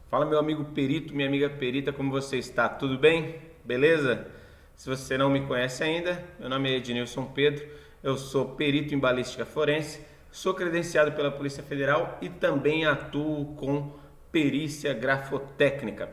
Fala, meu amigo perito, minha amiga perita, como você está? Tudo bem? Beleza? Se você não me conhece ainda, meu nome é Ednilson Pedro, eu sou perito em balística forense, sou credenciado pela Polícia Federal e também atuo com perícia grafotécnica.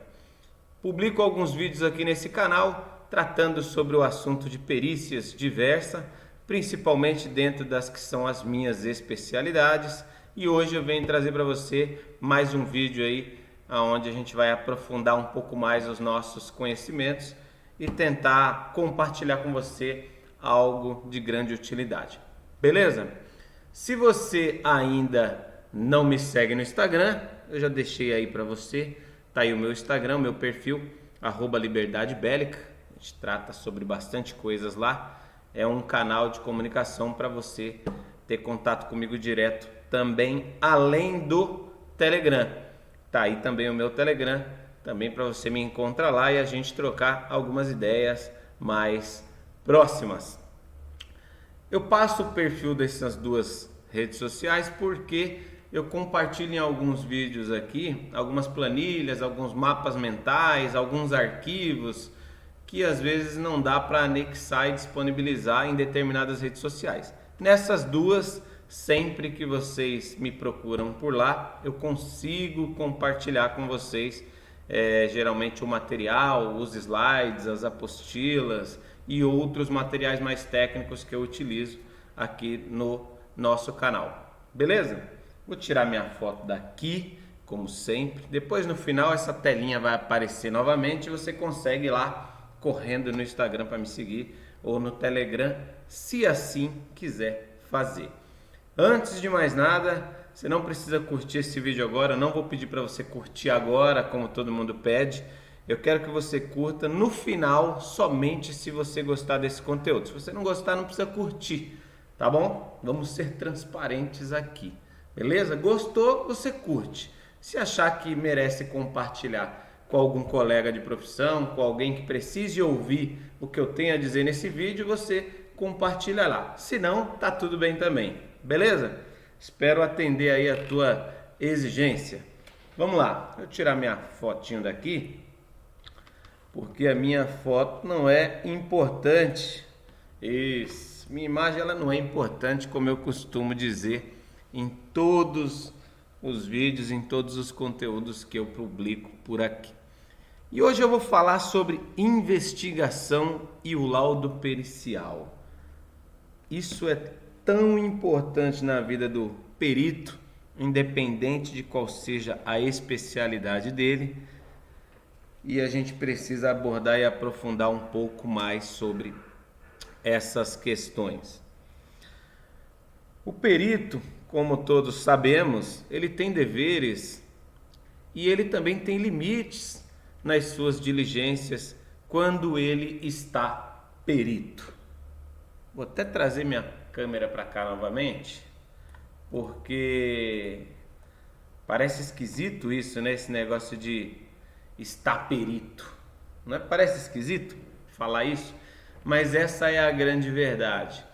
Publico alguns vídeos aqui nesse canal tratando sobre o assunto de perícias diversas, principalmente dentro das que são as minhas especialidades. E hoje eu venho trazer para você mais um vídeo aí onde a gente vai aprofundar um pouco mais os nossos conhecimentos e tentar compartilhar com você algo de grande utilidade. Beleza? Se você ainda não me segue no Instagram, eu já deixei aí para você. Tá aí o meu Instagram, meu perfil, @liberdadebélica. A gente trata sobre bastante coisas lá. É um canal de comunicação para você ter contato comigo direto também, além do Telegram. Tá aí também o meu Telegram, também para você me encontrar lá e a gente trocar algumas ideias mais próximas. Eu passo o perfil dessas duas redes sociais porque eu compartilho em alguns vídeos aqui algumas planilhas, alguns mapas mentais, alguns arquivos que às vezes não dá para anexar e disponibilizar em determinadas redes sociais. Nessas duas, sempre que vocês me procuram por lá, eu consigo compartilhar com vocês geralmente o material, os slides, as apostilas e outros materiais mais técnicos que eu utilizo aqui no nosso canal. Beleza? Vou tirar minha foto daqui, como sempre. Depois no final essa telinha vai aparecer novamente e você consegue ir lá correndo no Instagram para me seguir ou no Telegram, se assim quiser fazer. Antes de mais nada, você não precisa curtir esse vídeo agora, eu não vou pedir para você curtir agora, como todo mundo pede. Eu quero que você curta no final, somente se você gostar desse conteúdo. Se você não gostar, não precisa curtir, tá bom? Vamos ser transparentes aqui, beleza? Gostou, você curte. Se achar que merece compartilhar com algum colega de profissão, com alguém que precise ouvir o que eu tenho a dizer nesse vídeo, você compartilha lá. Se não, tá tudo bem também, beleza? Espero atender aí a tua exigência. Vamos lá, eu tirar minha fotinho daqui, porque a minha foto não é importante. Isso, minha imagem ela não é importante, como eu costumo dizer em todos os vídeos, em todos os conteúdos que eu publico por aqui. E hoje eu vou falar sobre investigação e o laudo pericial. Isso é tão importante na vida do perito, independente de qual seja a especialidade dele, e a gente precisa abordar e aprofundar um pouco mais sobre essas questões. O perito, como todos sabemos, ele tem deveres e ele também tem limites nas suas diligências quando ele está perito. Vou até trazer minha câmera para cá novamente, porque parece esquisito isso, né? Esse negócio de estar perito. Não é? Parece esquisito falar isso, mas essa é a grande verdade.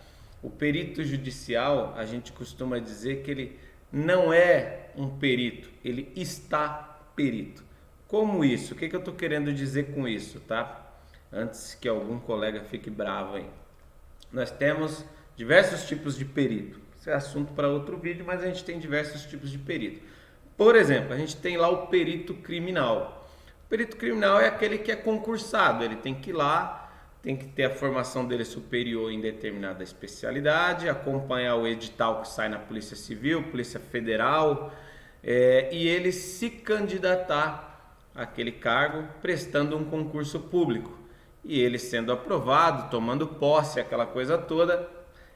O perito judicial, a gente costuma dizer que ele não é um perito, ele está perito. Como isso? O que eu estou querendo dizer com isso, tá? Antes que algum colega fique bravo aí. Nós temos diversos tipos de perito. Isso é assunto para outro vídeo, mas a gente tem diversos tipos de perito. Por exemplo, a gente tem lá o perito criminal. O perito criminal é aquele que é concursado, ele tem que ir lá, tem que ter a formação dele superior em determinada especialidade, acompanhar o edital que sai na Polícia Civil, Polícia Federal, e ele se candidatar àquele cargo prestando um concurso público. E ele sendo aprovado, tomando posse, aquela coisa toda,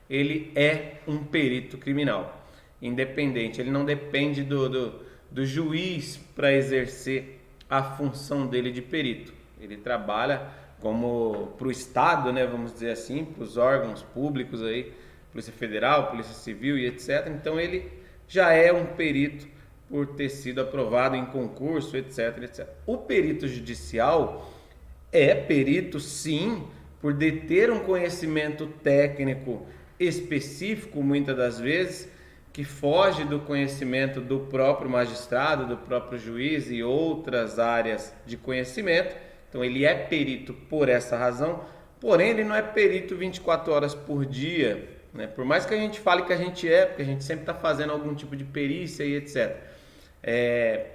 ele é um perito criminal. Independente, ele não depende do juiz para exercer a função dele de perito. Ele trabalha como para o Estado, né, vamos dizer assim, para os órgãos públicos aí, Polícia Federal, Polícia Civil e etc. Então ele já é um perito por ter sido aprovado em concurso, etc, etc. O perito judicial é perito, sim, por deter um conhecimento técnico específico, muitas das vezes, que foge do conhecimento do próprio magistrado, do próprio juiz e outras áreas de conhecimento. Então ele é perito por essa razão, porém ele não é perito 24 horas por dia, né? Por mais que a gente fale que a gente é, porque a gente sempre está fazendo algum tipo de perícia e etc.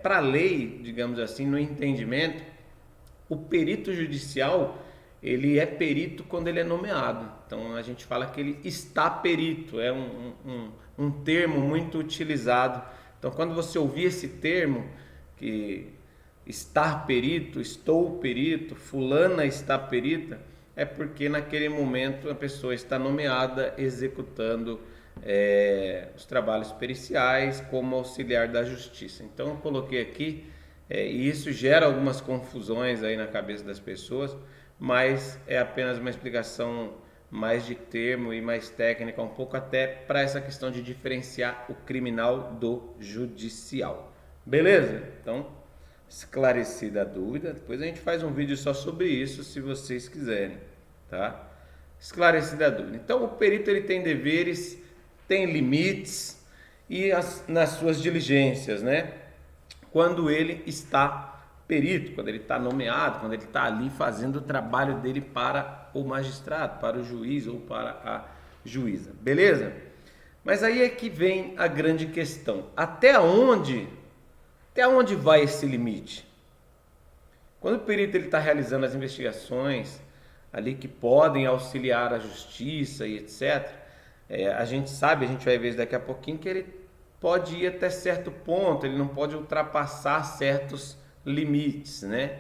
Para a lei, digamos assim, no entendimento, o perito judicial, ele é perito quando ele é nomeado. Então a gente fala que ele está perito, é um termo muito utilizado. Então quando você ouvir esse termo, que estar perito, estou perito, fulana está perita, é porque naquele momento a pessoa está nomeada executando os trabalhos periciais como auxiliar da justiça. Então eu coloquei aqui, e isso gera algumas confusões aí na cabeça das pessoas, mas é apenas uma explicação mais de termo e mais técnica, um pouco até para essa questão de diferenciar o criminal do judicial. Beleza? Então, esclarecida a dúvida, depois a gente faz um vídeo só sobre isso, se vocês quiserem, tá? Esclarecida a dúvida. Então, o perito ele tem deveres, tem limites e nas suas diligências, né? Quando ele está perito, quando ele está nomeado, quando ele está ali fazendo o trabalho dele para o magistrado, para o juiz ou para a juíza, beleza? Mas aí é que vem a grande questão, até onde vai esse limite? Quando o perito está realizando as investigações ali que podem auxiliar a justiça e etc., a gente sabe, a gente vai ver isso daqui a pouquinho, que ele pode ir até certo ponto, ele não pode ultrapassar certos limites, né?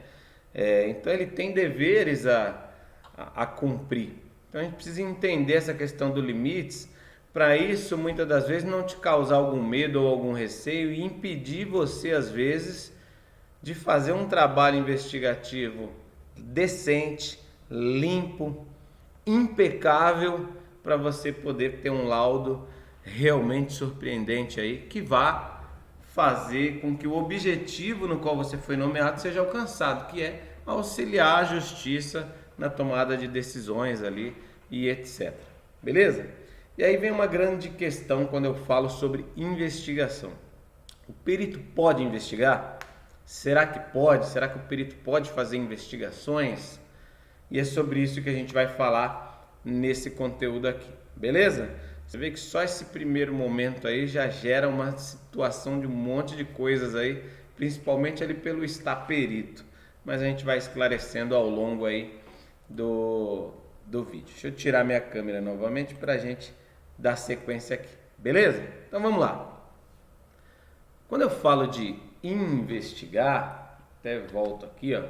Então ele tem deveres a cumprir. Então a gente precisa entender essa questão dos limites, para isso muitas das vezes não te causar algum medo ou algum receio e impedir você às vezes de fazer um trabalho investigativo decente, limpo, impecável, para você poder ter um laudo realmente surpreendente aí, que vá fazer com que o objetivo no qual você foi nomeado seja alcançado, que é auxiliar a justiça na tomada de decisões ali e etc. Beleza? E aí vem uma grande questão quando eu falo sobre investigação. O perito pode investigar? Será que pode? Será que o perito pode fazer investigações? E é sobre isso que a gente vai falar nesse conteúdo aqui, beleza? Você vê que só esse primeiro momento aí já gera uma situação de um monte de coisas aí, principalmente ali pelo estar perito. Mas a gente vai esclarecendo ao longo aí do vídeo. Deixa eu tirar minha câmera novamente para a gente dar sequência aqui, beleza? Então vamos lá. Quando eu falo de investigar, até volto aqui, ó.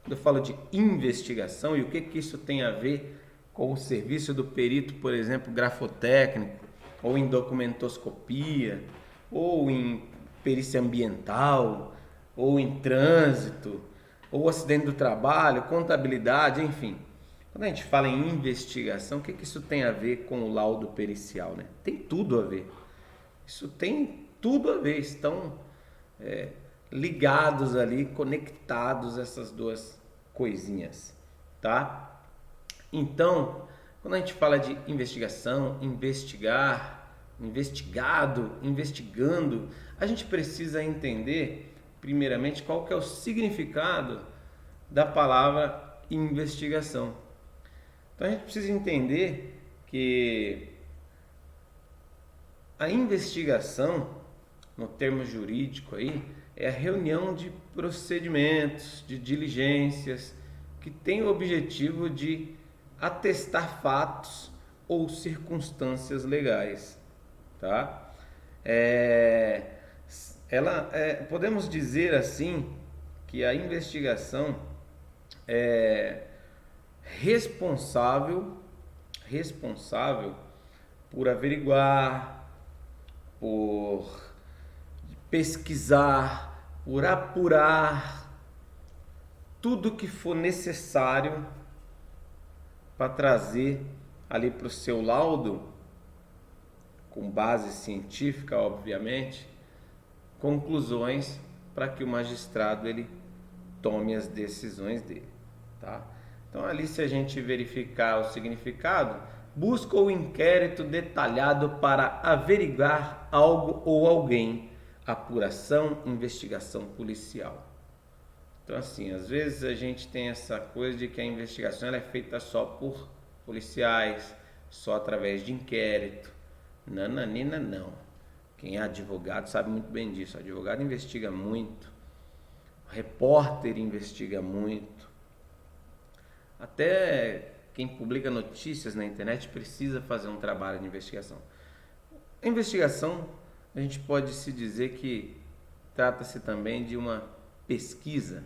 Quando eu falo de investigação e o que isso tem a ver com o serviço do perito, por exemplo, grafotécnico, ou em documentoscopia, ou em perícia ambiental, ou em trânsito, ou acidente do trabalho, contabilidade, enfim. Quando a gente fala em investigação, o que isso tem a ver com o laudo pericial, né? Tem tudo a ver. Isso tem tudo a ver, estão ligados ali, conectados essas duas coisinhas, tá? Então, quando a gente fala de investigação, investigar, investigado, investigando, a gente precisa entender, primeiramente, qual que é o significado da palavra investigação. Então, a gente precisa entender que a investigação, no termo jurídico aí, é a reunião de procedimentos, de diligências, que tem o objetivo de atestar fatos ou circunstâncias legais, tá? Podemos dizer assim que a investigação é responsável por averiguar, por pesquisar, por apurar tudo que for necessário para trazer ali para o seu laudo, com base científica, obviamente, conclusões para que o magistrado ele tome as decisões dele, tá? Então ali, se a gente verificar o significado, busca o inquérito detalhado para averiguar algo ou alguém. Apuração, investigação policial. Então, assim, às vezes a gente tem essa coisa de que a investigação ela é feita só por policiais, só através de inquérito. Nananina, não. Quem é advogado sabe muito bem disso. O advogado investiga muito, o repórter investiga muito. Até quem publica notícias na internet precisa fazer um trabalho de investigação. A investigação, a gente pode se dizer que trata-se também de uma pesquisa,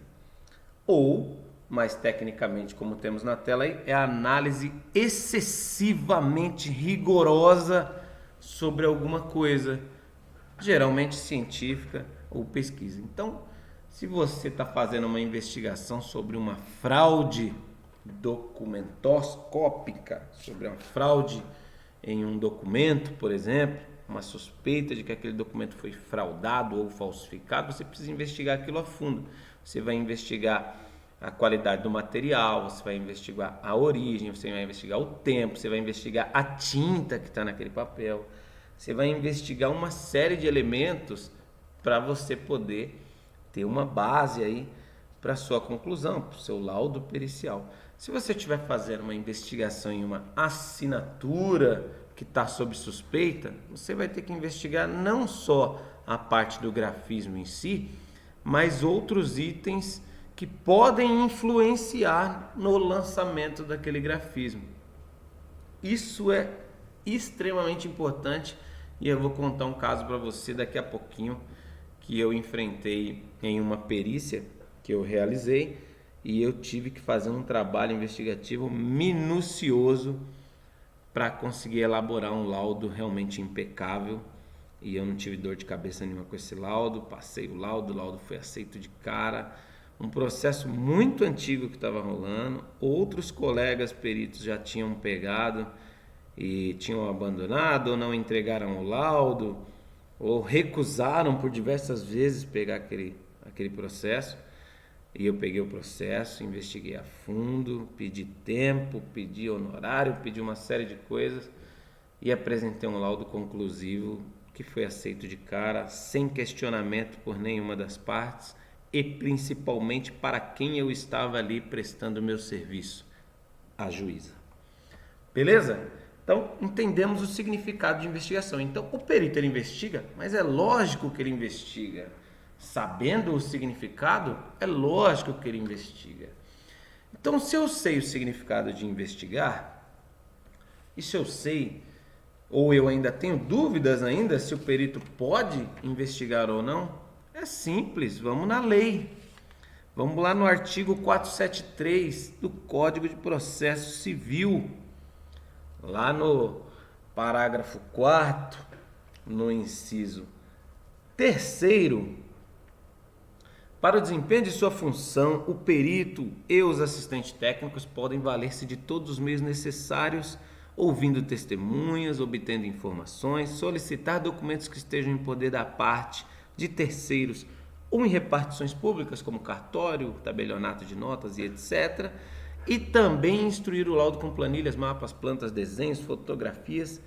ou, mais tecnicamente, como temos na tela aí, é a análise excessivamente rigorosa sobre alguma coisa, geralmente científica ou pesquisa. Então, se você está fazendo uma investigação sobre uma fraude documentoscópica, sobre uma fraude em um documento, por exemplo, uma suspeita de que aquele documento foi fraudado ou falsificado, você precisa investigar aquilo a fundo. Você vai investigar a qualidade do material, você vai investigar a origem, você vai investigar o tempo, você vai investigar a tinta que está naquele papel, você vai investigar uma série de elementos para você poder ter uma base aí para a sua conclusão, para o seu laudo pericial. Se você estiver fazendo uma investigação em uma assinatura que está sob suspeita, você vai ter que investigar não só a parte do grafismo em si, mas outros itens que podem influenciar no lançamento daquele grafismo. Isso é extremamente importante e eu vou contar um caso para você daqui a pouquinho que eu enfrentei em uma perícia que eu realizei e eu tive que fazer um trabalho investigativo minucioso para conseguir elaborar um laudo realmente impecável. E eu não tive dor de cabeça nenhuma com esse laudo, passei o laudo foi aceito de cara. Um processo muito antigo que estava rolando, outros colegas peritos já tinham pegado e tinham abandonado ou não entregaram o laudo, ou recusaram por diversas vezes pegar aquele processo. E eu peguei o processo, investiguei a fundo, pedi tempo, pedi honorário, pedi uma série de coisas e apresentei um laudo conclusivo que foi aceito de cara, sem questionamento por nenhuma das partes e principalmente para quem eu estava ali prestando o meu serviço, a juíza. Beleza? Então, entendemos o significado de investigação. Então, o perito ele investiga, mas é lógico que ele investiga. Sabendo o significado, é lógico que ele investiga. Então, se eu sei o significado de investigar, e se eu sei, ou eu ainda tenho dúvidas ainda se o perito pode investigar ou não, é simples, vamos na lei. Vamos lá no artigo 473 do Código de Processo Civil. Lá no parágrafo 4º, no inciso 3º, para o desempenho de sua função, o perito e os assistentes técnicos podem valer-se de todos os meios necessários, ouvindo testemunhas, obtendo informações, solicitar documentos que estejam em poder da parte, de terceiros ou em repartições públicas, como cartório, tabelionato de notas e etc., e também instruir o laudo com planilhas, mapas, plantas, desenhos, fotografias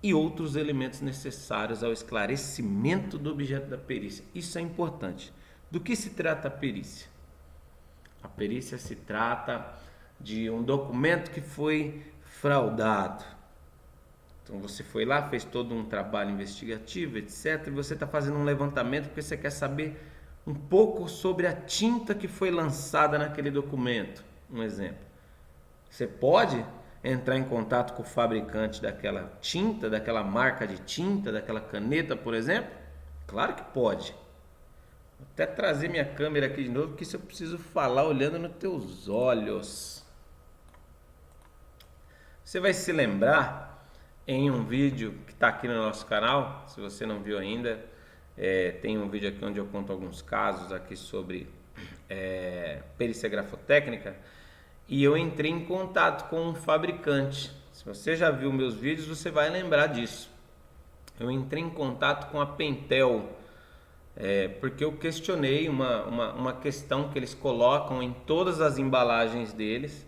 e outros elementos necessários ao esclarecimento do objeto da perícia. Isso é importante. Do que se trata a perícia? A perícia se trata de um documento que foi fraudado. Então você foi lá, fez todo um trabalho investigativo, etc. E você está fazendo um levantamento porque você quer saber um pouco sobre a tinta que foi lançada naquele documento. Um exemplo. Você pode entrar em contato com o fabricante daquela tinta, daquela marca de tinta, daquela caneta, por exemplo? Claro que pode. Vou até trazer minha câmera aqui de novo, porque isso eu preciso falar olhando nos teus olhos. Você vai se lembrar em um vídeo que está aqui no nosso canal, se você não viu ainda, tem um vídeo aqui onde eu conto alguns casos aqui sobre perícia grafotécnica, e eu entrei em contato com um fabricante. Se você já viu meus vídeos, você vai lembrar disso. Eu entrei em contato com a Pentel, porque eu questionei uma questão que eles colocam em todas as embalagens deles,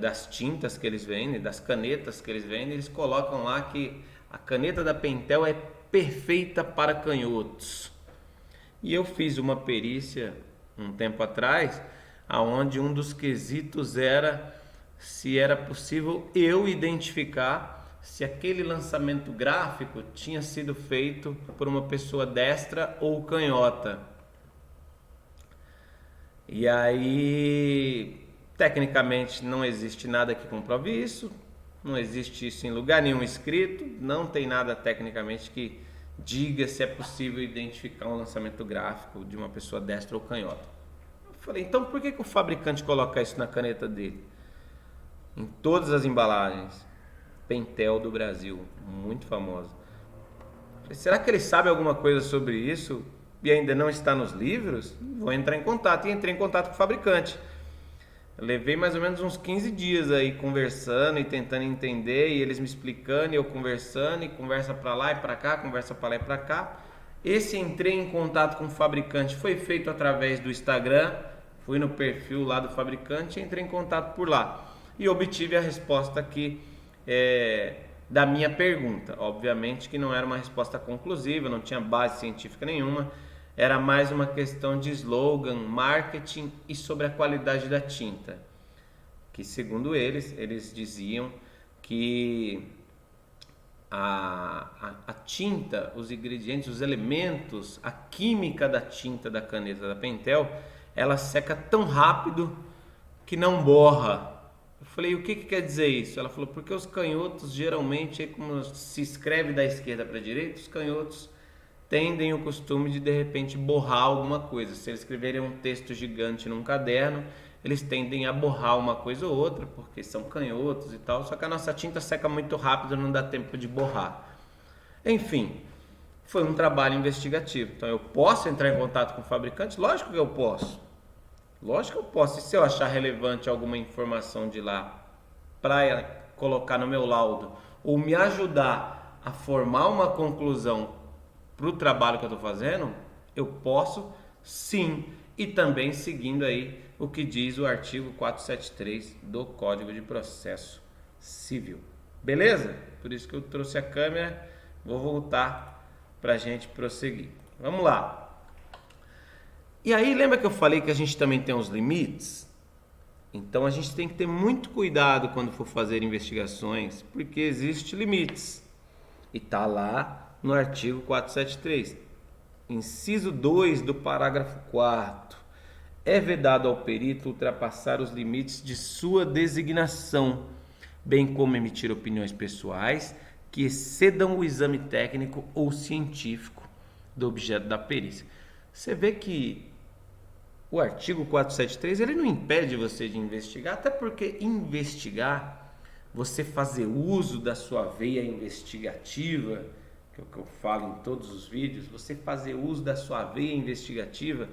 das tintas que eles vendem, das canetas que eles vendem, eles colocam lá que a caneta da Pentel é perfeita para canhotos. E eu fiz uma perícia um tempo atrás, aonde um dos quesitos era se era possível eu identificar se aquele lançamento gráfico tinha sido feito por uma pessoa destra ou canhota. E aí, tecnicamente, não existe nada que comprove isso, não existe isso em lugar nenhum escrito, não tem nada tecnicamente que diga se é possível identificar um lançamento gráfico de uma pessoa destra ou canhota. Eu falei, então por que o fabricante coloca isso na caneta dele? Em todas as embalagens. Pentel do Brasil, muito famosa. Falei, será que ele sabe alguma coisa sobre isso e ainda não está nos livros? Vou entrar em contato. E entrei em contato com o fabricante. Eu levei mais ou menos uns 15 dias aí conversando e tentando entender, e eles me explicando e eu conversando, e conversa para lá e para cá, conversa para lá e para cá. Esse entrei em contato com o fabricante foi feito através do Instagram, fui no perfil lá do fabricante e entrei em contato por lá. E obtive a resposta aqui da minha pergunta. Obviamente que não era uma resposta conclusiva, não tinha base científica nenhuma. Era mais uma questão de slogan, marketing e sobre a qualidade da tinta. Que segundo eles diziam que a tinta, os ingredientes, os elementos, a química da tinta da caneta da Pentel, ela seca tão rápido que não borra. Eu falei, o que quer dizer isso? Ela falou, porque os canhotos geralmente, como se escreve da esquerda para a direita, os canhotos tendem o costume de repente borrar alguma coisa. Se eles escreverem um texto gigante num caderno, eles tendem a borrar uma coisa ou outra, porque são canhotos e tal, só que a nossa tinta seca muito rápido, não dá tempo de borrar. Enfim, foi um trabalho investigativo. Então eu posso entrar em contato com o fabricante? Lógico que eu posso. Lógico que eu posso. E se eu achar relevante alguma informação de lá para colocar no meu laudo, ou me ajudar a formar uma conclusão para o trabalho que eu estou fazendo, eu posso sim, e também seguindo aí o que diz o artigo 473 do Código de Processo Civil. Beleza? Por isso que eu trouxe a câmera, vou voltar para a gente prosseguir. Vamos lá. E aí, lembra que eu falei que a gente também tem os limites? Então a gente tem que ter muito cuidado quando for fazer investigações, porque existem limites. E está lá no artigo 473, inciso 2 do parágrafo 4º, é vedado ao perito ultrapassar os limites de sua designação, bem como emitir opiniões pessoais que excedam o exame técnico ou científico do objeto da perícia. Você vê que o artigo 473 ele não impede você de investigar, até porque investigar, você fazer uso da sua veia investigativa, que é o que eu falo em todos os vídeos, você fazer uso da sua veia investigativa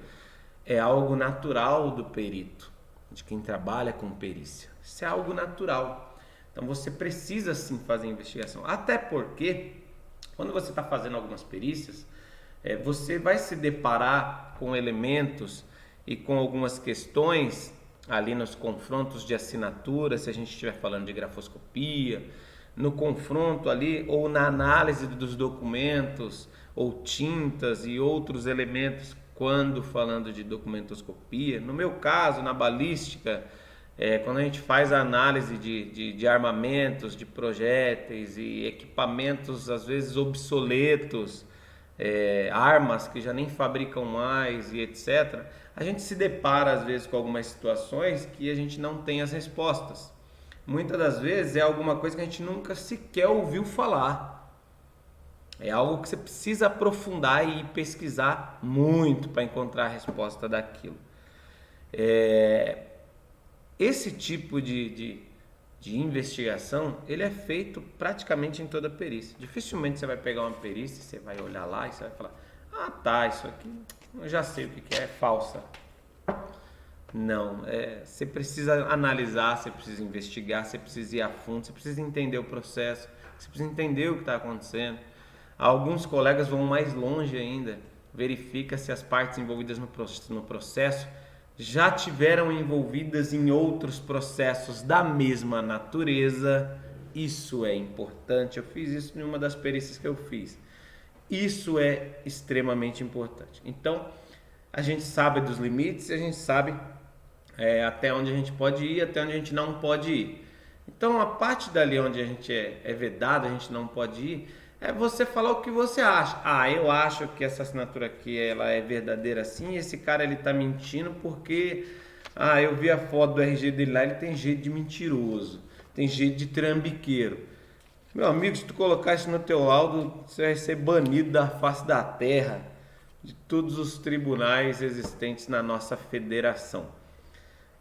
é algo natural do perito, de quem trabalha com perícia. Isso é algo natural. Então você precisa sim fazer investigação. Até porque, quando você está fazendo algumas perícias, você vai se deparar com elementos e com algumas questões ali nos confrontos de assinatura, se a gente estiver falando de grafoscopia, no confronto ali ou na análise dos documentos ou tintas e outros elementos quando falando de documentoscopia. No meu caso, na balística, quando a gente faz a análise de armamentos, de projéteis e equipamentos às vezes obsoletos, armas que já nem fabricam mais e etc., a gente se depara às vezes com algumas situações que a gente não tem as respostas. Muitas das vezes é alguma coisa que a gente nunca sequer ouviu falar. É algo que você precisa aprofundar e pesquisar muito para encontrar a resposta daquilo. Esse tipo de investigação, ele é feito praticamente em toda perícia. Dificilmente você vai pegar uma perícia, você vai olhar lá e você vai falar, ah tá, isso aqui eu já sei o que é falsa. Não, você precisa analisar, você precisa investigar, você precisa ir a fundo, você precisa entender o processo, você precisa entender o que está acontecendo. Alguns colegas vão mais longe ainda, verifica se as partes envolvidas no processo já tiveram envolvidas em outros processos da mesma natureza. Isso é importante. Eu fiz isso em uma das perícias que eu fiz. Isso é extremamente importante. Então, a gente sabe dos limites e a gente sabe até onde a gente pode ir, até onde a gente não pode ir. Então, a parte dali onde a gente é vedado, a gente não pode ir, é você falar o que você acha. Ah, eu acho que essa assinatura aqui ela é verdadeira assim, esse cara ele tá mentindo porque eu vi a foto do RG dele lá, ele tem jeito de mentiroso, tem jeito de trambiqueiro. Meu amigo, se tu colocar isso no teu laudo, você vai ser banido da face da terra, de todos os tribunais existentes na nossa federação.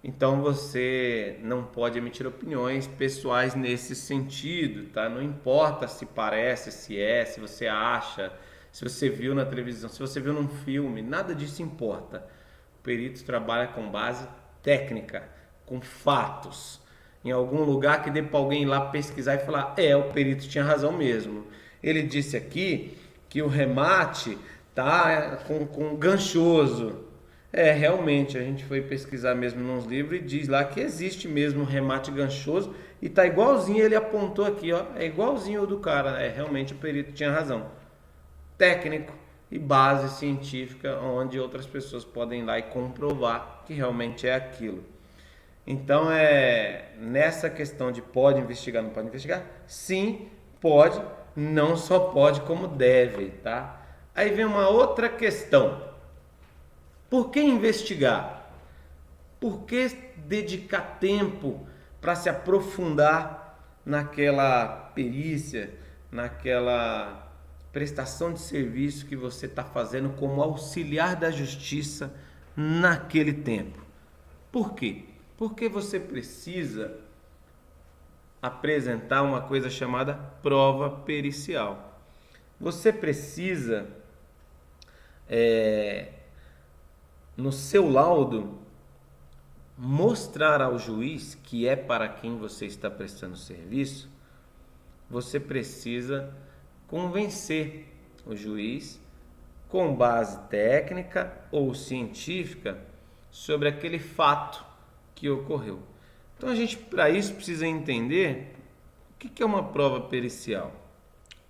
Então você não pode emitir opiniões pessoais nesse sentido, tá? Não importa se parece, se você acha, se você viu na televisão, se você viu num filme, nada disso importa. O perito trabalha com base técnica, com fatos. Em algum lugar que dê para alguém ir lá pesquisar e falar, o perito tinha razão mesmo. Ele disse aqui que o remate tá com ganchoso. Realmente, a gente foi pesquisar mesmo nos livros e diz lá que existe mesmo um remate ganchoso e tá igualzinho, ele apontou aqui, ó, é igualzinho o do cara, realmente o perito tinha razão. Técnico e base científica, onde outras pessoas podem ir lá e comprovar que realmente é aquilo. Então, nessa questão de pode investigar, não pode investigar? Sim, pode, não só pode como deve, tá? Aí vem uma outra questão. Por que investigar? Por que dedicar tempo para se aprofundar naquela perícia, naquela prestação de serviço que você está fazendo como auxiliar da justiça naquele tempo? Por quê? Porque você precisa apresentar uma coisa chamada prova pericial. Você precisa no seu laudo, mostrar ao juiz que é para quem você está prestando serviço. Você precisa convencer o juiz com base técnica ou científica sobre aquele fato que ocorreu. Então a gente, para isso, precisa entender o que é uma prova pericial.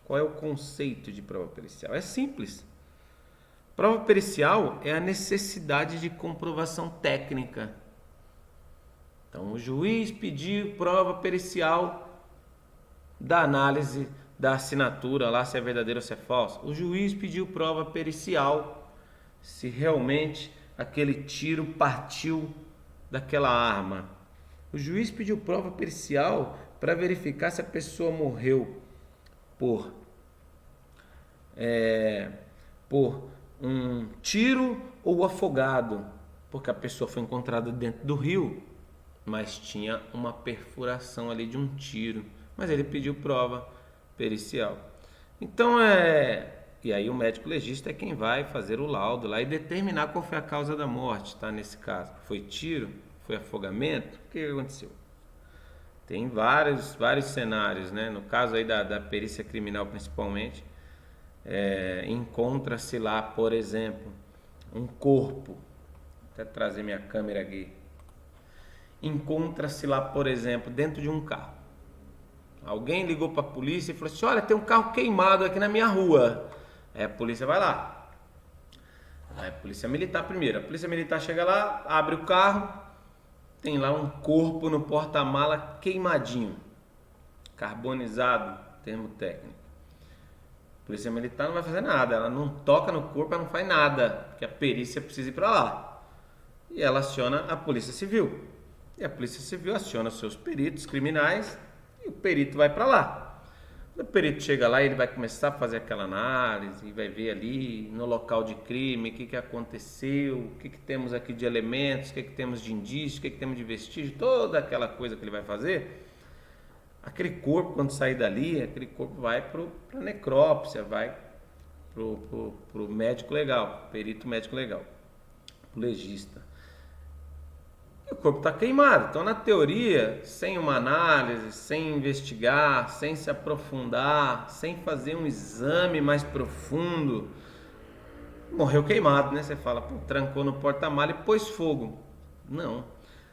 Qual é o conceito de prova pericial? É simples. Prova pericial é a necessidade de comprovação técnica. Então, o juiz pediu prova pericial da análise da assinatura, lá se é verdadeiro ou se é falso. O juiz pediu prova pericial se realmente aquele tiro partiu daquela arma. O juiz pediu prova pericial para verificar se a pessoa morreu por um tiro ou afogado, porque a pessoa foi encontrada dentro do rio, mas tinha uma perfuração ali de um tiro, mas ele pediu prova pericial. Então e aí o médico legista é quem vai fazer o laudo lá e determinar qual foi a causa da morte, tá? Nesse caso, foi tiro, foi afogamento, o que aconteceu? Tem vários cenários, né? No caso aí da perícia criminal principalmente, encontra-se lá, por exemplo, um corpo. Vou até trazer minha câmera aqui. Encontra-se lá, por exemplo, dentro de um carro. Alguém ligou para a polícia e falou assim: olha, tem um carro queimado aqui na minha rua. Aí a polícia vai lá. Aí a polícia militar primeiro. A polícia militar chega lá, abre o carro, tem lá um corpo no porta-mala queimadinho, carbonizado, termo técnico. A polícia militar não vai fazer nada, ela não toca no corpo, ela não faz nada, porque a perícia precisa ir para lá. E ela aciona a polícia civil. E a polícia civil aciona os seus peritos criminais e o perito vai para lá. Quando o perito chega lá, ele vai começar a fazer aquela análise e vai ver ali no local de crime o que aconteceu, o que temos aqui de elementos, o que temos de indícios, o que temos de vestígio, toda aquela coisa que ele vai fazer. Aquele corpo, quando sair dali, aquele corpo vai para a necrópsia, vai para o médico legal, perito médico legal, o legista. E o corpo está queimado. Então, na teoria, sem uma análise, sem investigar, sem se aprofundar, sem fazer um exame mais profundo, morreu queimado, né? Você fala, trancou no porta-mala e pôs fogo. Não.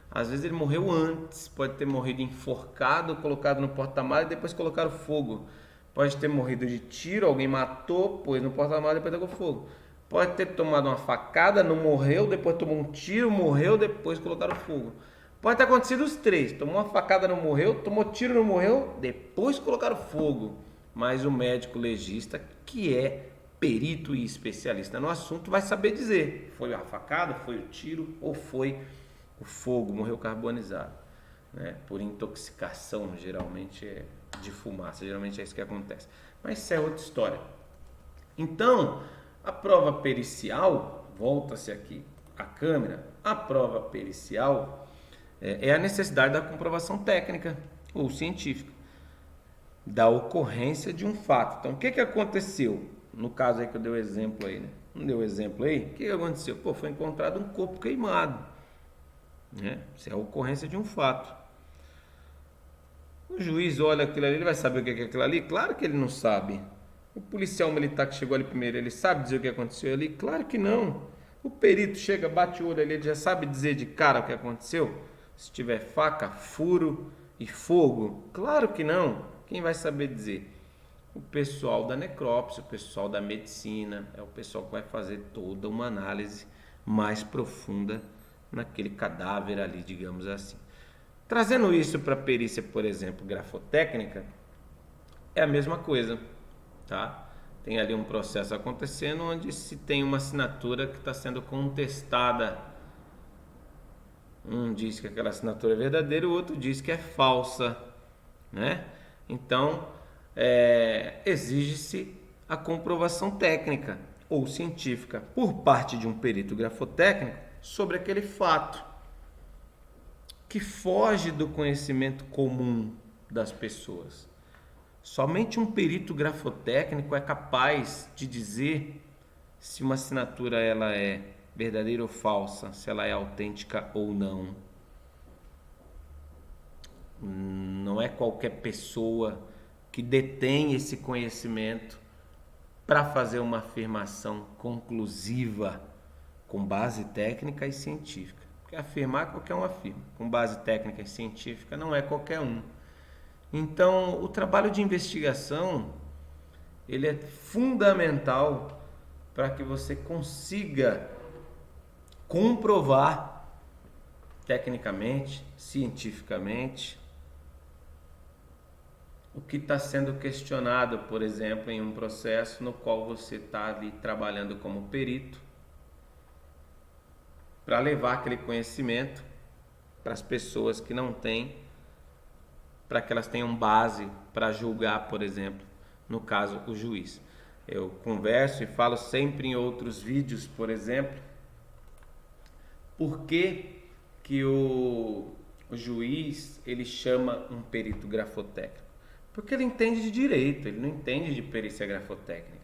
Às vezes ele morreu antes, pode ter morrido enforcado, colocado no porta-malas e depois colocaram fogo. Pode ter morrido de tiro, alguém matou, pôs no porta-malas e depois pegou fogo. Pode ter tomado uma facada, não morreu, depois tomou um tiro, morreu, depois colocaram fogo. Pode ter acontecido os três, tomou uma facada, não morreu, tomou tiro, não morreu, depois colocaram fogo. Mas o médico legista, que é perito e especialista no assunto, vai saber dizer, foi a facada, foi o tiro ou foi o fogo, morreu carbonizado, né? Por intoxicação, geralmente é de fumaça, geralmente é isso que acontece. Mas isso é outra história. Então, a prova pericial, volta-se aqui a câmera, a prova pericial é a necessidade da comprovação técnica ou científica da ocorrência de um fato. Então, o que aconteceu? No caso aí que eu dei o exemplo aí, né? Não deu o exemplo aí? O que aconteceu? Pô, foi encontrado um corpo queimado, né? Isso é a ocorrência de um fato. O juiz olha aquilo ali, ele vai saber o que é aquilo ali? Claro que ele não sabe. O policial militar que chegou ali primeiro, ele sabe dizer o que aconteceu ali? Claro que não. O perito chega, bate o olho ali, ele já sabe dizer de cara o que aconteceu? Se tiver faca, furo e fogo? Claro que não. Quem vai saber dizer? O pessoal da necrópsia, o pessoal da medicina, é o pessoal que vai fazer toda uma análise mais profunda naquele cadáver ali, digamos assim. Trazendo isso para a perícia, por exemplo, grafotécnica, é a mesma coisa, tá? Tem ali um processo acontecendo onde se tem uma assinatura que está sendo contestada. Um diz que aquela assinatura é verdadeira, o outro diz que é falsa, né? Então, exige-se a comprovação técnica ou científica por parte de um perito grafotécnico sobre aquele fato que foge do conhecimento comum das pessoas. Somente um perito grafotécnico é capaz de dizer se uma assinatura ela é verdadeira ou falsa, se ela é autêntica ou não. Não é qualquer pessoa que detém esse conhecimento para fazer uma afirmação conclusiva com base técnica e científica. Porque afirmar qualquer um afirma, com base técnica e científica não é qualquer um. Então, o trabalho de investigação ele é fundamental para que você consiga comprovar tecnicamente, cientificamente, o que está sendo questionado, por exemplo, em um processo no qual você está ali trabalhando como perito, para levar aquele conhecimento para as pessoas que não têm, para que elas tenham base para julgar, por exemplo, no caso, o juiz. Eu converso e falo sempre em outros vídeos, por exemplo, por que o juiz ele chama um perito grafotécnico? Porque ele entende de direito, ele não entende de perícia grafotécnica.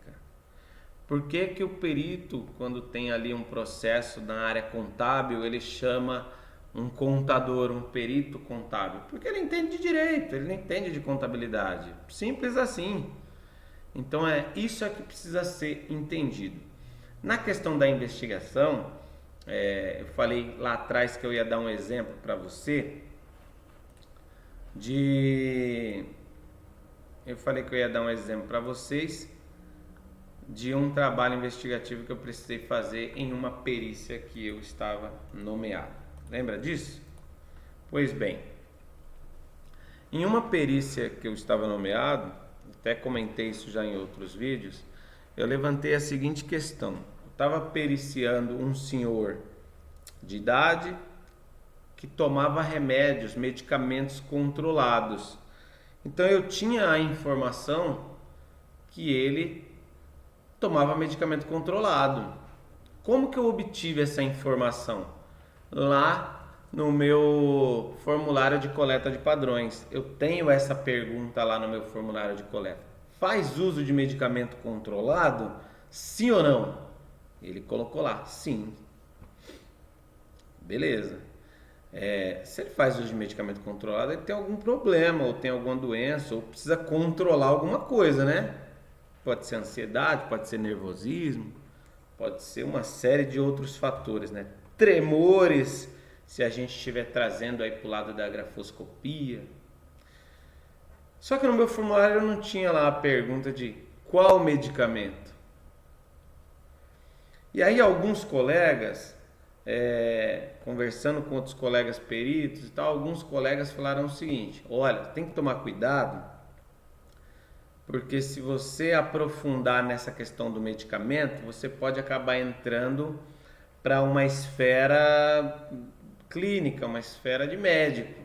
Por que o perito, quando tem ali um processo na área contábil, ele chama um contador, um perito contábil? Porque ele entende de direito, ele não entende de contabilidade. Simples assim. Então isso é que precisa ser entendido. Na questão da investigação, eu falei lá atrás que eu ia dar um exemplo para você eu falei que eu ia dar um exemplo para vocês de um trabalho investigativo que eu precisei fazer em uma perícia que eu estava nomeado. Lembra disso? Pois bem, em uma perícia que eu estava nomeado, até comentei isso já em outros vídeos, eu levantei a seguinte questão. Eu estava periciando um senhor de idade que tomava remédios, medicamentos controlados. Então eu tinha a informação que ele tomava medicamento controlado. Como que eu obtive essa informação? Lá no meu formulário de coleta de padrões. Eu tenho essa pergunta lá no meu formulário de coleta. Faz uso de medicamento controlado? Sim ou não? Ele colocou lá, sim. Beleza. Se ele faz uso de medicamento controlado, ele tem algum problema, ou tem alguma doença, ou precisa controlar alguma coisa, né? Pode ser ansiedade, pode ser nervosismo, pode ser uma série de outros fatores, né? Tremores se a gente estiver trazendo aí para o lado da grafoscopia. Só que no meu formulário eu não tinha lá a pergunta de qual medicamento. E aí alguns colegas, conversando com outros colegas peritos e tal, alguns colegas falaram o seguinte: olha, tem que tomar cuidado, porque se você aprofundar nessa questão do medicamento, você pode acabar entrando para uma esfera clínica, uma esfera de médico.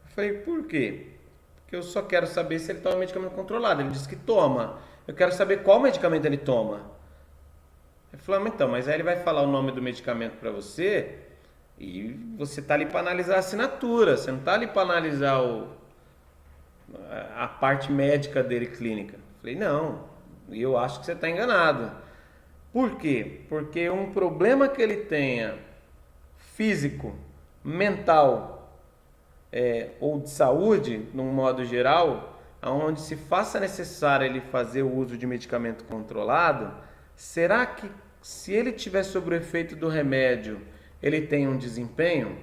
Eu falei, por quê? Porque eu só quero saber se ele toma medicamento controlado. Ele disse que toma. Eu quero saber qual medicamento ele toma. Eu falei, então, mas aí ele vai falar o nome do medicamento para você e você tá ali para analisar a assinatura. Você não tá ali para analisar a parte médica dele, clínica. Eu falei, não, eu acho que você está enganado. Por quê? Porque um problema que ele tenha físico, mental, ou de saúde, num modo geral, onde se faça necessário ele fazer o uso de medicamento controlado, será que se ele tiver sob o efeito do remédio, ele tem um desempenho?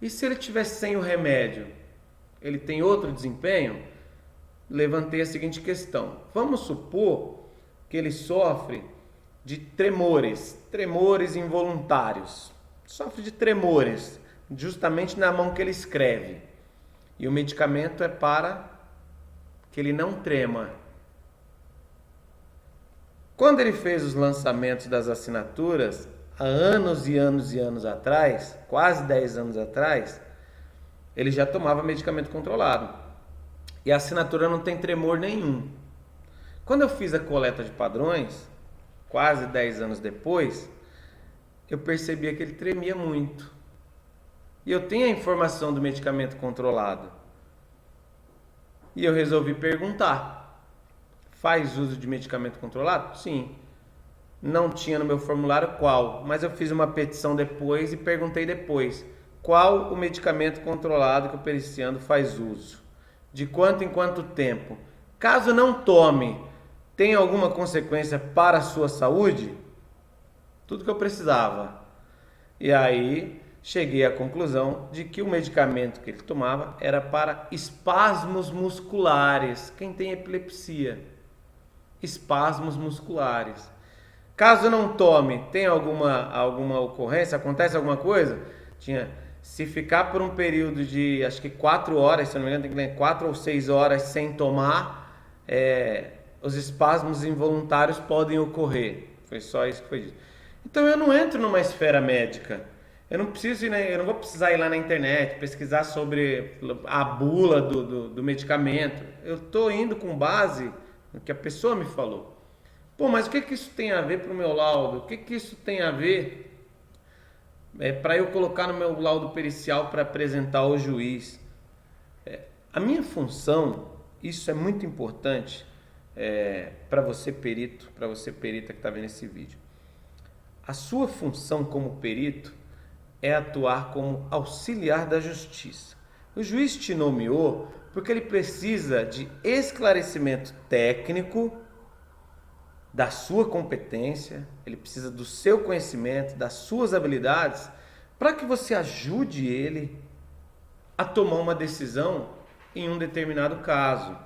E se ele tiver sem o remédio, ele tem outro desempenho? Levantei a seguinte questão: vamos supor que ele sofre de tremores involuntários, sofre de tremores, justamente na mão que ele escreve, e o medicamento é para que ele não trema. Quando ele fez os lançamentos das assinaturas, há anos e anos e anos atrás, quase 10 anos atrás, ele já tomava medicamento controlado, e a assinatura não tem tremor nenhum. Quando eu fiz a coleta de padrões, quase 10 anos depois, eu percebia que ele tremia muito. E eu tenho a informação do medicamento controlado. E eu resolvi perguntar: faz uso de medicamento controlado? Sim. Não tinha no meu formulário qual, mas eu fiz uma petição depois e perguntei depois: qual o medicamento controlado que o periciando faz uso? De quanto em quanto tempo? Caso não tome, tem alguma consequência para a sua saúde? Tudo que eu precisava. E aí cheguei à conclusão de que o medicamento que ele tomava era para espasmos musculares. Quem tem epilepsia? Espasmos musculares. Caso não tome, tem alguma ocorrência? Acontece alguma coisa? Se ficar por um período de, acho que 4 horas, se não me engano, tem que 4 ou 6 horas sem tomar, os espasmos involuntários podem ocorrer. Foi só isso que foi dito. Então eu não entro numa esfera médica. Eu não vou precisar ir lá na internet pesquisar sobre a bula do medicamento. Eu estou indo com base no que a pessoa me falou. Pô, mas o que isso tem a ver para o meu laudo? O que isso tem a ver para eu colocar no meu laudo pericial para apresentar ao juiz? A minha função, isso é muito importante para você perita que está vendo esse vídeo. A sua função como perito é atuar como auxiliar da justiça. O juiz te nomeou porque ele precisa de esclarecimento técnico da sua competência, ele precisa do seu conhecimento, das suas habilidades, para que você ajude ele a tomar uma decisão em um determinado caso.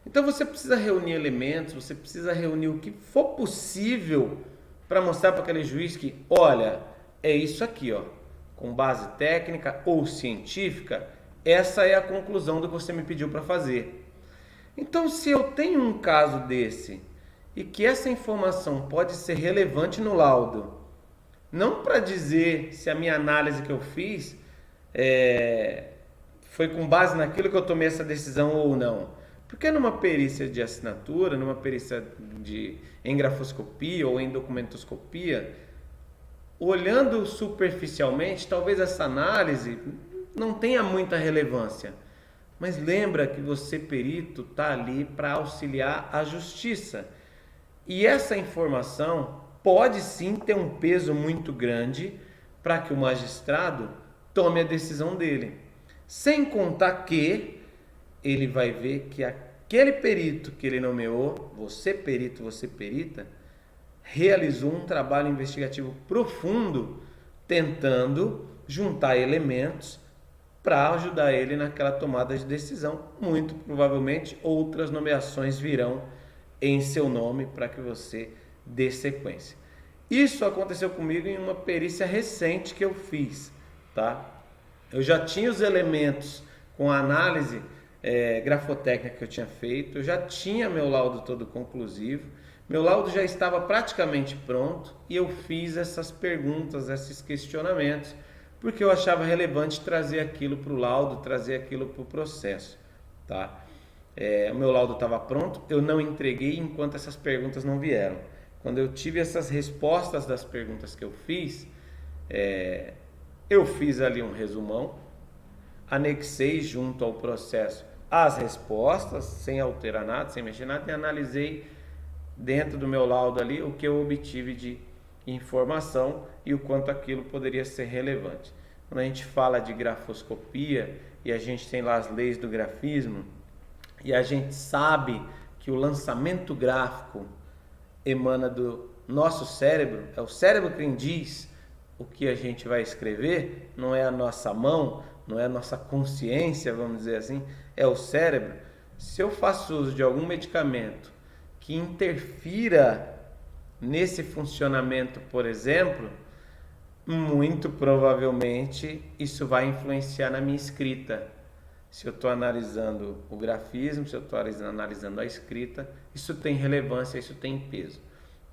Então você precisa reunir elementos, você precisa reunir o que for possível para mostrar para aquele juiz que, olha, é isso aqui, ó, com base técnica ou científica, essa é a conclusão do que você me pediu para fazer. Então, se eu tenho um caso desse e que essa informação pode ser relevante no laudo, não para dizer se a minha análise que eu fiz foi com base naquilo que eu tomei essa decisão ou não. Porque numa perícia de assinatura, numa perícia em grafoscopia ou em documentoscopia, olhando superficialmente, talvez essa análise não tenha muita relevância. Mas lembra que você, perito, está ali para auxiliar a justiça. E essa informação pode sim ter um peso muito grande para que o magistrado tome a decisão dele. Sem contar que ele vai ver que aquele perito que ele nomeou, você perito, você perita, realizou um trabalho investigativo profundo tentando juntar elementos para ajudar ele naquela tomada de decisão. Muito provavelmente outras nomeações virão em seu nome para que você dê sequência. Isso aconteceu comigo em uma perícia recente que eu fiz, tá? Eu já tinha os elementos com a análise grafotécnica que eu tinha feito, eu já tinha meu laudo todo conclusivo, meu laudo já estava praticamente pronto e eu fiz essas perguntas, esses questionamentos, porque eu achava relevante trazer aquilo para o laudo, trazer aquilo para o processo, tá? O meu laudo estava pronto, eu não entreguei enquanto essas perguntas não vieram. Quando eu tive essas respostas das perguntas que eu fiz ali um resumão, anexei junto ao processo as respostas, sem alterar nada, sem mexer nada, e analisei dentro do meu laudo ali o que eu obtive de informação e o quanto aquilo poderia ser relevante. Quando a gente fala de grafoscopia e a gente tem lá as leis do grafismo e a gente sabe que o lançamento gráfico emana do nosso cérebro, é o cérebro quem diz o que a gente vai escrever, não é a nossa mão, não é a nossa consciência, vamos dizer assim, é o cérebro. Se eu faço uso de algum medicamento que interfira nesse funcionamento, por exemplo, muito provavelmente isso vai influenciar na minha escrita. Se eu estou analisando o grafismo, se eu estou analisando a escrita, isso tem relevância, isso tem peso,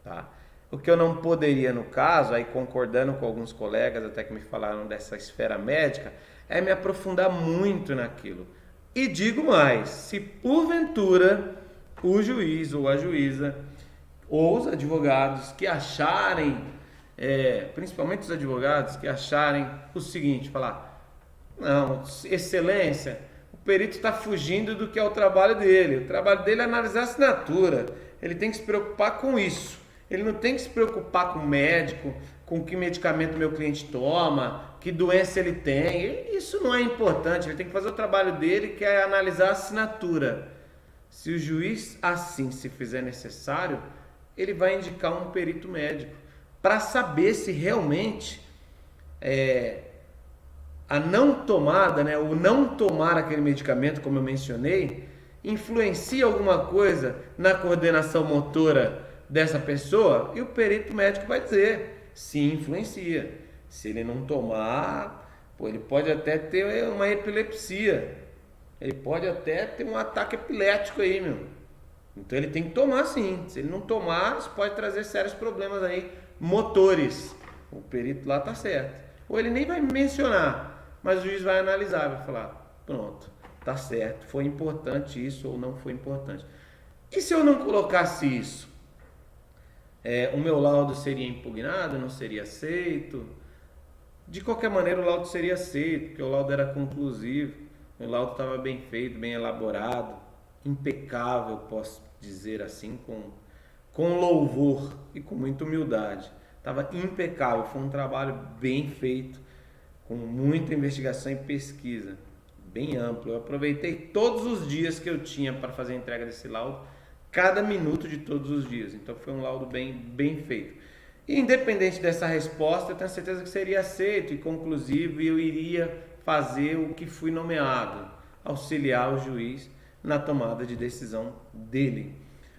tá? O que eu não poderia, no caso, aí concordando com alguns colegas até que me falaram dessa esfera médica, é me aprofundar muito naquilo. E digo mais, se porventura o juiz ou a juíza ou os advogados que acharem, principalmente os advogados que acharem o seguinte, falar, não, excelência, o perito está fugindo do que é o trabalho dele é analisar a assinatura, ele tem que se preocupar com isso. Ele não tem que se preocupar com o médico, com que medicamento meu cliente toma, que doença ele tem. Isso não é importante. Ele tem que fazer o trabalho dele, que é analisar a assinatura. Se o juiz assim se fizer necessário, ele vai indicar um perito médico para saber se realmente a não tomada, né, o não tomar aquele medicamento, como eu mencionei, influencia alguma coisa na coordenação motora dessa pessoa, e o perito médico vai dizer se influencia. Se ele não tomar, ele pode até ter uma epilepsia, ele pode até ter um ataque epilético aí, meu. Então ele tem que tomar sim. Se ele não tomar, isso pode trazer sérios problemas aí motores. O perito lá tá certo. Ou ele nem vai mencionar, mas o juiz vai analisar, vai falar, pronto, tá certo, foi importante isso ou não foi importante. E se eu não colocasse isso? O meu laudo seria impugnado, não seria aceito? De qualquer maneira o laudo seria aceito, porque o laudo era conclusivo, o laudo estava bem feito, bem elaborado, impecável, posso dizer assim, com louvor e com muita humildade. Estava impecável, foi um trabalho bem feito, com muita investigação e pesquisa, bem amplo. Eu aproveitei todos os dias que eu tinha para fazer a entrega desse laudo, cada minuto de todos os dias. Então foi um laudo bem feito. E independente dessa resposta, eu tenho certeza que seria aceito e conclusivo, e eu iria fazer o que fui nomeado, auxiliar o juiz na tomada de decisão dele.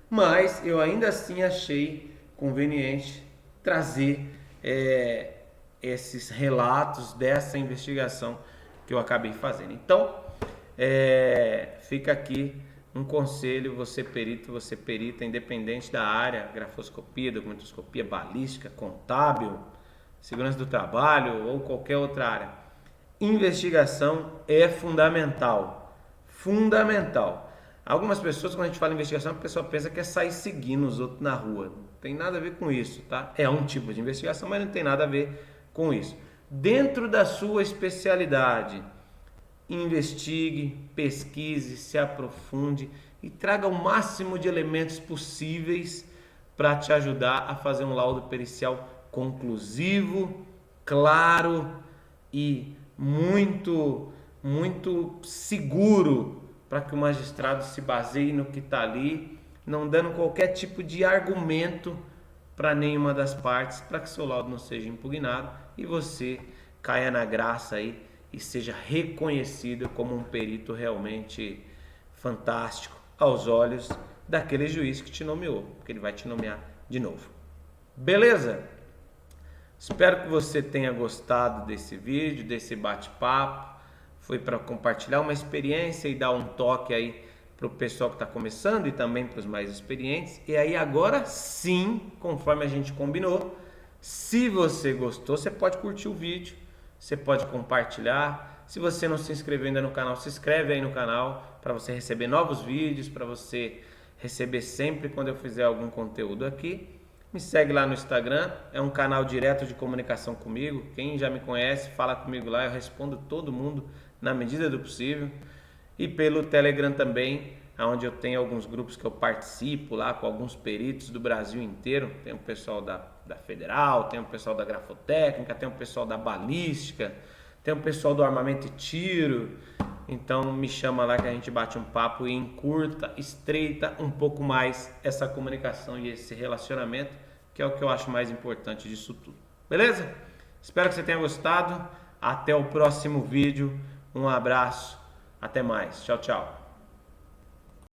Mas eu ainda assim achei conveniente trazer esses relatos dessa investigação que eu acabei fazendo. Então, fica aqui um conselho, você perita, independente da área, grafoscopia, documentoscopia, balística, contábil, segurança do trabalho ou qualquer outra área. Investigação é fundamental. Fundamental. Algumas pessoas, quando a gente fala em investigação, a pessoa pensa que é sair seguindo os outros na rua. Não tem nada a ver com isso, tá? É um tipo de investigação, mas não tem nada a ver com isso. Dentro da sua especialidade, investigue, pesquise, se aprofunde e traga o máximo de elementos possíveis para te ajudar a fazer um laudo pericial conclusivo, claro e muito seguro, para que o magistrado se baseie no que está ali, não dando qualquer tipo de argumento para nenhuma das partes, para que seu laudo não seja impugnado e você caia na graça aí e seja reconhecido como um perito realmente fantástico aos olhos daquele juiz que te nomeou, porque ele vai te nomear de novo. Beleza? Espero que você tenha gostado desse vídeo, desse bate-papo. Foi para compartilhar uma experiência e dar um toque aí para o pessoal que está começando e também para os mais experientes. E aí agora sim, conforme a gente combinou, se você gostou, você pode curtir o vídeo, você pode compartilhar. Se você não se inscreveu ainda no canal, se inscreve aí no canal para você receber novos vídeos, para você receber sempre quando eu fizer algum conteúdo aqui. Me segue lá no Instagram, é um canal direto de comunicação comigo. Quem já me conhece, fala comigo lá, eu respondo todo mundo na medida do possível. E pelo Telegram também, onde eu tenho alguns grupos que eu participo lá com alguns peritos do Brasil inteiro. Tem o pessoal da Federal, tem o pessoal da Grafotécnica, tem o pessoal da Balística, tem o pessoal do Armamento e Tiro. Então me chama lá que a gente bate um papo e encurta, estreita um pouco mais essa comunicação e esse relacionamento, que é o que eu acho mais importante disso tudo. Beleza? Espero que você tenha gostado. Até o próximo vídeo. Um abraço. Até mais. Tchau, tchau.